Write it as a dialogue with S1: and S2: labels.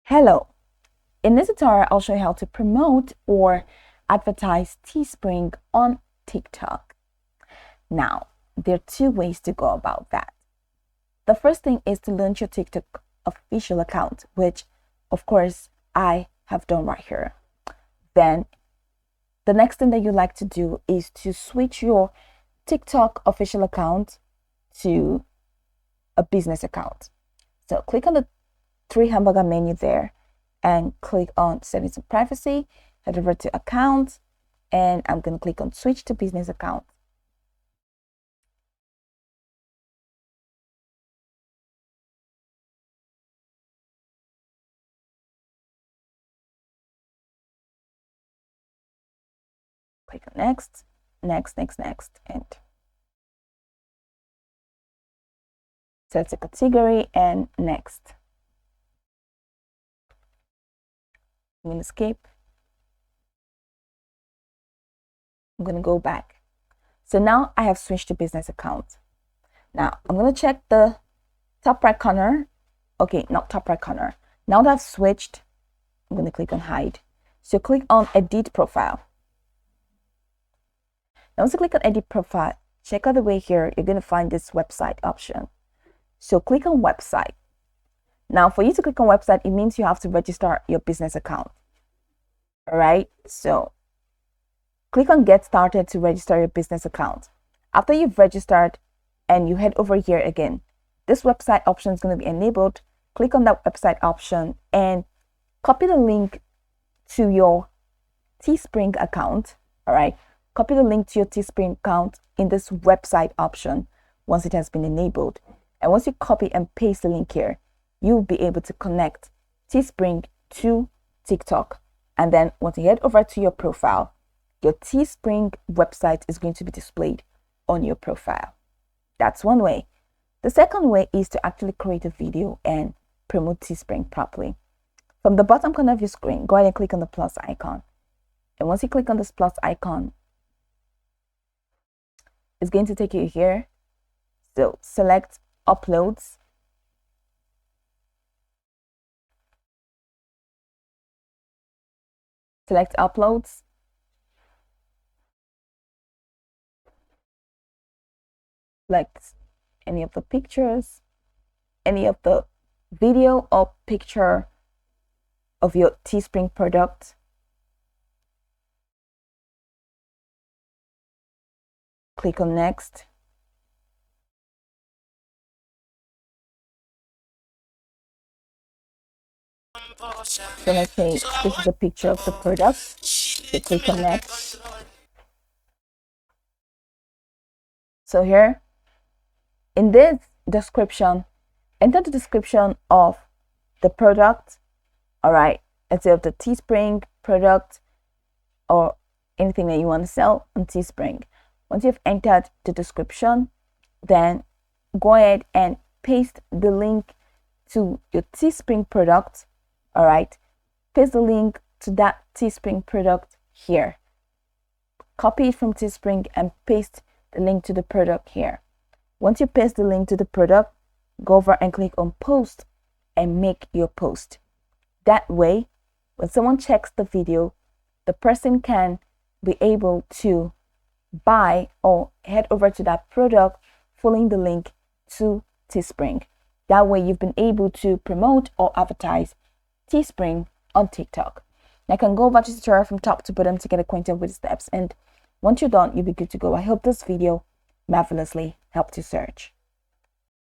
S1: Hello, in this tutorial I'll show you how to promote or advertise Teespring on TikTok. Now, there are two ways to go about that. The first thing is to launch your TikTok official account, which of course I have done right here. Then the next thing that you like to do is to switch your TikTok official account to a business account. So click on the three hamburger menu there and click on settings and privacy, head over to account, and I'm going to click on switch to business account. Click on next, and set the category and next. I'm going to skip. I'm going to go back. So now I have switched to business account. Now I'm going to check the top right corner. Okay, not top right corner. Now that I've switched, I'm going to click on hide. So click on edit profile. Now once you click on edit profile, check out the way here, you're going to find this website option. So click on website. Now for you to click on website, it means you have to register your business account. All right, so click on get started to register your business account. After you've registered and you head over here again, this website option is going to be enabled. Click on that website option and copy the link to your Teespring account. All right, copy the link to your Teespring account in this website option once it has been enabled. And once you copy and paste the link here, you'll be able to connect Teespring to TikTok. And then once you head over to your profile, your Teespring website is going to be displayed on your profile. That's one way. The second way is to actually create a video and promote Teespring properly. From the bottom corner of your screen, go ahead and click on the plus icon. And once you click on this plus icon, it's going to take you here. So select uploads. Select uploads. Select any of the pictures, any of the video or picture of your Teespring product. Click on next. So let's say this is a picture of the product. So click on next. So here in this description, enter the description of the product. All right, let's say of the Teespring product or anything that you want to sell on Teespring. Once you've entered the description, then go ahead and paste the link to your Teespring product. All right, paste the link to that Teespring product here. Copy it from Teespring and paste the link to the product here. Once you paste the link to the product, go over and click on post and make your post. That way, when someone checks the video, the person can be able to buy or head over to that product following the link to Teespring. That way you've been able to promote or advertise Teespring on TikTok. Now I can go over this tutorial from top to bottom to get acquainted with the steps, and once you're done, you'll be good to go. I hope this video marvelously helped you search.